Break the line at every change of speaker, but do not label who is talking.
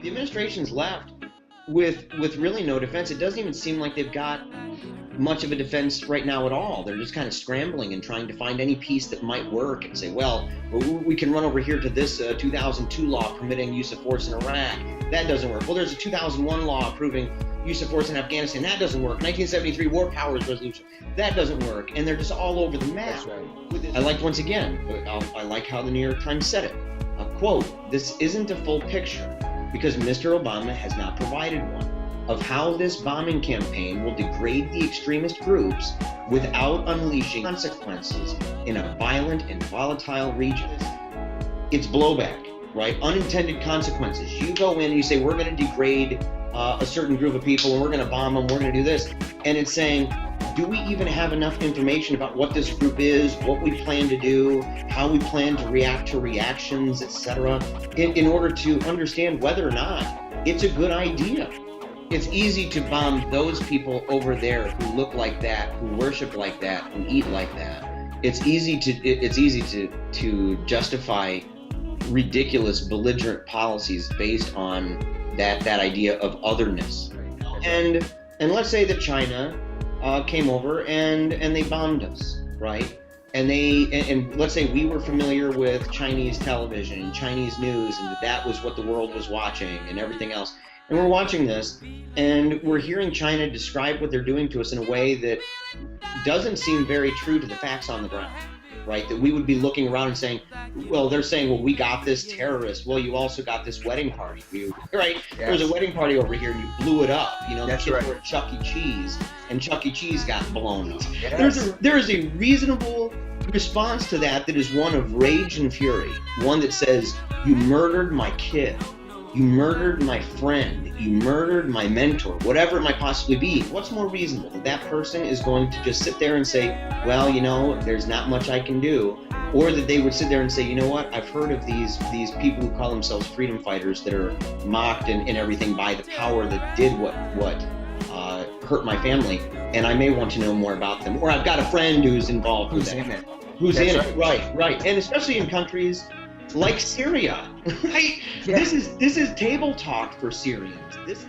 The administration's left with really no defense. It doesn't even seem like they've got much of a defense right now at all. They're just kind of scrambling and trying to find any piece that might work and say, well, we can run over here to this 2002 law permitting use of force in Iraq. That doesn't work. Well, there's a 2001 law approving use of force in Afghanistan. That doesn't work. 1973 War Powers Resolution. That doesn't work. And they're just all over the map.
That's right.
I liked, once again, I like how the New York Times said it. Quote, "This isn't a full picture because Mr. Obama has not provided one of how this bombing campaign will degrade the extremist groups without unleashing consequences in a violent and volatile region." It's blowback, right? Unintended consequences. You go in and you say, we're going to degrade a certain group of people and we're going to bomb them, we're going to do this. And it's saying, do we even have enough information about what this group is, what we plan to do, how we plan to react to reactions, etc., in order to understand whether or not it's a good idea? It's easy to bomb those people over there who look like that, who worship like that, who eat like that. It's easy to justify ridiculous, belligerent policies based on that idea of otherness. And let's say that China came over and they bombed us, right? And let's say we were familiar with Chinese television and Chinese news, and that was what the world was watching and everything else. And we're watching this, and we're hearing China describe what they're doing to us in a way that doesn't seem very true to the facts on the ground, right? That we would be looking around and saying, well, they're saying, well, we got this terrorist. Well, you also got this wedding party, right? Yes. There was a wedding party over here, and you blew it up. You know, the kids were at Chuck E. Cheese, and Chuck E. Cheese got blown up. Yes. There is a reasonable response to that is one of rage and fury, one that says, you murdered my kid. You murdered my friend, you murdered my mentor, whatever it might possibly be. What's more reasonable? That person is going to just sit there and say, well, you know, there's not much I can do. Or that they would sit there and say, you know what, I've heard of these people who call themselves freedom fighters that are mocked and everything by the power that did what hurt my family, and I may want to know more about them. Or I've got a friend who's involved with that. Who's in it. Right. And especially in countries like Syria, right? Yeah. This is table talk for Syrians. This